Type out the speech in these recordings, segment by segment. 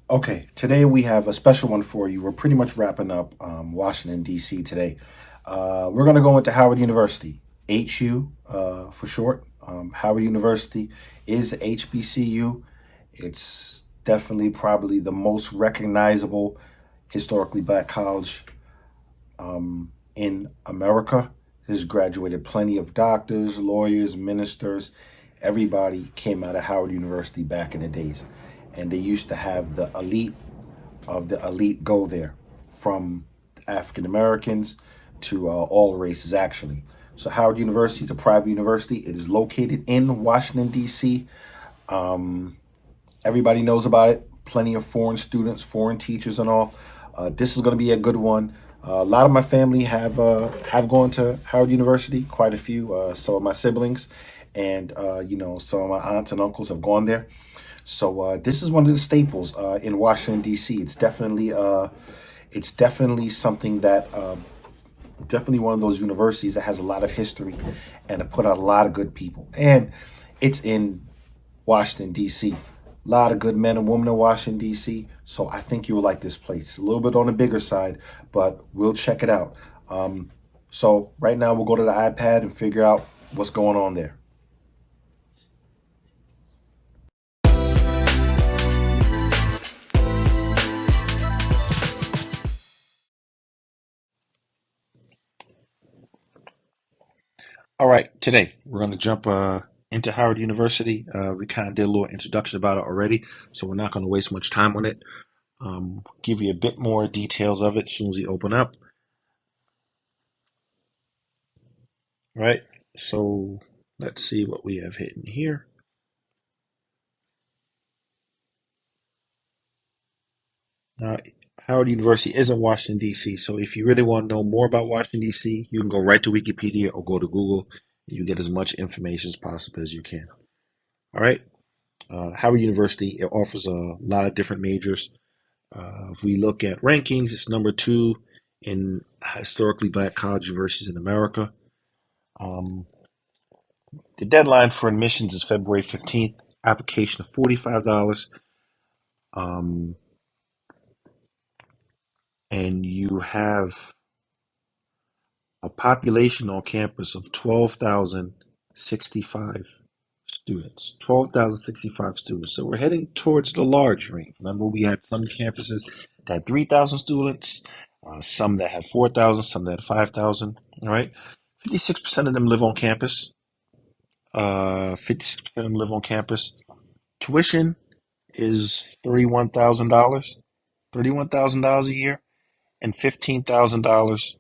Okay, today we have a special one for you. We're pretty much wrapping up Washington, D.C. today. We're going to go into Howard University, HU for short. Howard University is HBCU. It's definitely probably the most recognizable historically black college in America. Has graduated plenty of doctors, lawyers, ministers. Everybody came out of Howard University back in the days. And they used to have the elite of the elite go there, from African Americans to all races, actually. So Howard University is a private university. It is located in Washington, D.C. Everybody knows about it. Plenty of foreign students, foreign teachers, and all. This is going to be a good one. A lot of my family have gone to Howard University. Quite a few. Some of my siblings, and some of my aunts and uncles have gone there. So this is one of the staples in Washington D.C. It's definitely something that definitely one of those universities that has a lot of history and have put out a lot of good people. And it's in Washington D.C. A lot of good men and women in Washington D.C. So I think you will like this place. It's a little bit on the bigger side, but we'll check it out. So right now we'll go to the iPad and figure out what's going on there. All right, today we're going to jump into Howard University. We kind of did a little introduction about it already, so we're not going to waste much time on it. Give you a bit more details of it as soon as we open up. All right, so let's see what we have hidden here. Uh, Howard University is in Washington, D.C., so if you really want to know more about Washington, D.C., you can go right to Wikipedia or go to Google. You get as much information as possible as you can. All right, Howard University, it offers a lot of different majors. If we look at rankings, it's number two in historically black college universities in America. Um, the deadline for admissions is February 15th. Application of $45. Um, and you have a population on campus of 12,065 students. 12,065 students. So we're heading towards the large range. Remember, we had some campuses that had 3,000 students, some that had 4,000, some that had 5,000. All right. 56% of them live on campus. 56% of them live on campus. Tuition is $31,000. $31,000 a year and $15,000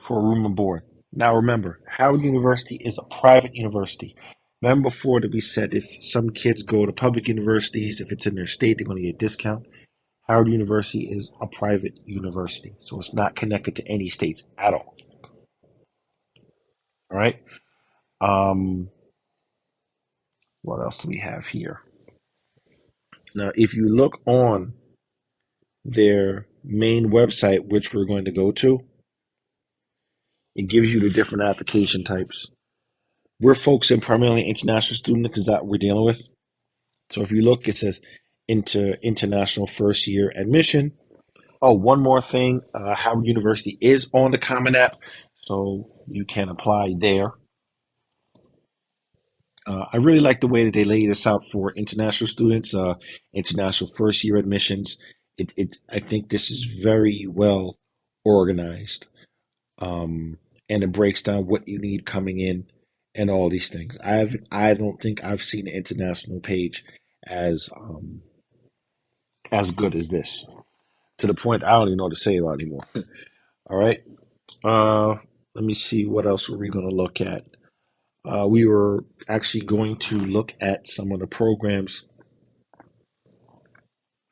for a room and board. Now remember, Howard University is a private university. Remember before that we said if some kids go to public universities, if it's in their state, they're going to get a discount. Howard University is a private university, so it's not connected to any states at all. All right. Um, what else do we have here? Now, if you look on their main website, which we're going to go to, it gives you the different application types. We're focusing primarily international students because that we're dealing with. So if you look, it says into international first year admission. Oh, one more thing. Howard University is on the Common App, so you can apply there. I really like the way that they lay this out for international students, international first year admissions. I think this is very well organized, and it breaks down what you need coming in and all these things. I don't think I've seen an international page as as good as this. To the point I don't even know what to say about anymore. All right. Uh, Let me see what else were we going to look at. We were actually going to look at some of the programs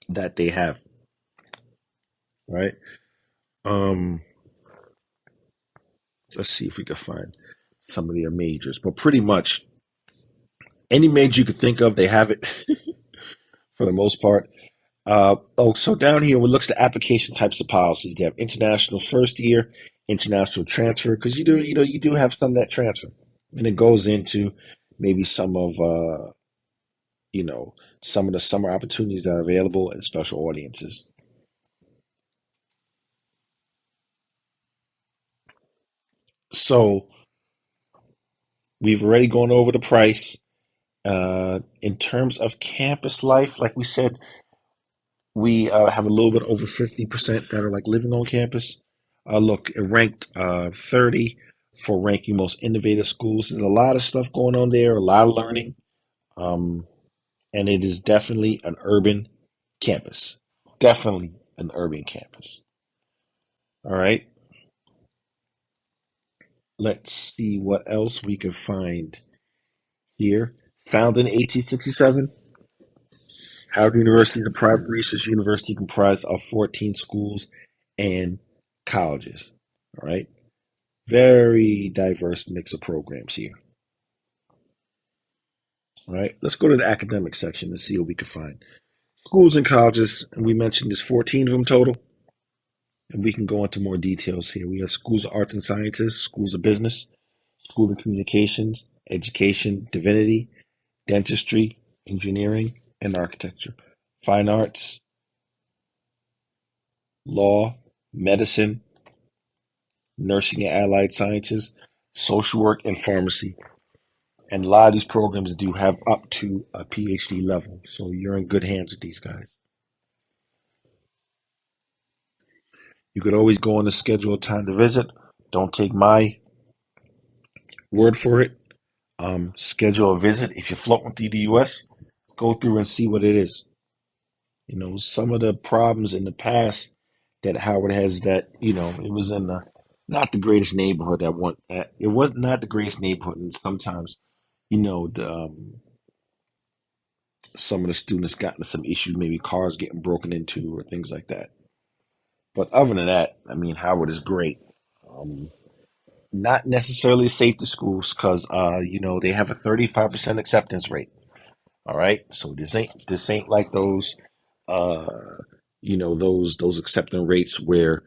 that they have. Right. Um, let's see if we can find some of their majors. But pretty much any major you could think of, they have it for the most part. So down here, we look at the application types of policies. They have international first year, international transfer, because you do have some that transfer, and it goes into maybe some of you know, some of the summer opportunities that are available and special audiences. So we've already gone over the price. In terms of campus life, like we said, we have a little bit over 50% that are like living on campus. Look, it ranked 30 for ranking most innovative schools. There's a lot of stuff going on there, a lot of learning, um, and it is definitely an urban campus. Definitely an urban campus. All right, let's see what else we can find here. Founded in 1867, Howard University is a private research university comprised of 14 schools and colleges. All right. Very diverse mix of programs here. All right. Let's go to the academic section and see what we can find. Schools and colleges, and we mentioned there's 14 of them total. And we can go into more details here. We have schools of arts and sciences, schools of business, schools of communications, education, divinity, dentistry, engineering, and architecture, fine arts, law, medicine, nursing and allied sciences, social work, and pharmacy. And a lot of these programs do have up to a PhD level. So you're in good hands with these guys. You could always go on the schedule time to visit. Don't take my word for it. Schedule a visit. If you're floating through the US, go through and see what it is. You know, some of the problems in the past that Howard has that, it was in the not the greatest neighborhood at one it was not the greatest neighborhood and sometimes, the some of the students got into some issues, maybe cars getting broken into or things like that. But other than that, I mean, Howard is great. Um, Not necessarily safe to schools because, they have a 35% acceptance rate. All right, so this ain't like those, uh, those acceptance rates where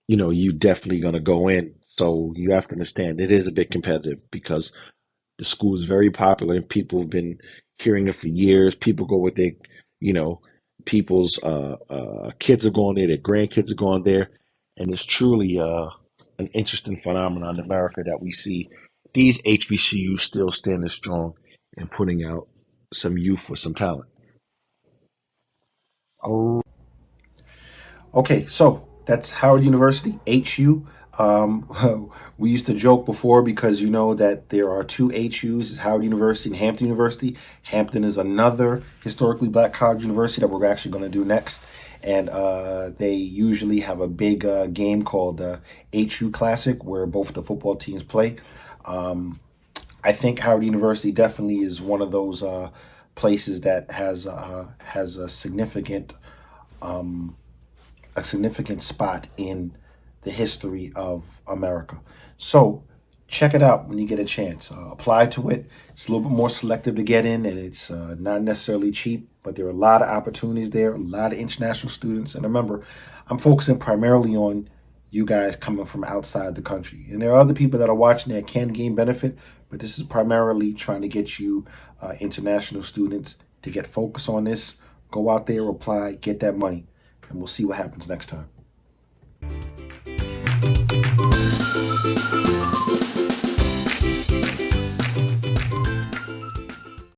you definitely gonna go in. So you have to understand it is a bit competitive because the school is very popular and people have been hearing it for years. People go with their, you know, people's kids are going there, their grandkids are going there, and it's truly an interesting phenomenon in America that we see these HBCUs still standing strong and putting out some youth with some talent. Oh, okay, so that's Howard University, HU. We used to joke before because you know that there are two HUs, is Howard University and Hampton University. Hampton is another historically black college university that we're actually going to do next. And they usually have a big game called the HU Classic where both the football teams play. I think Howard University definitely is one of those places that has a significant spot in the history of America. So check it out when you get a chance. Apply to it. It's a little bit more selective to get in, and it's not necessarily cheap, but there are a lot of opportunities there, a lot of international students. And remember, I'm focusing primarily on you guys coming from outside the country. And there are other people that are watching that can gain benefit, but this is primarily trying to get you international students to get focus on this. Go out there, apply, get that money, and we'll see what happens next time.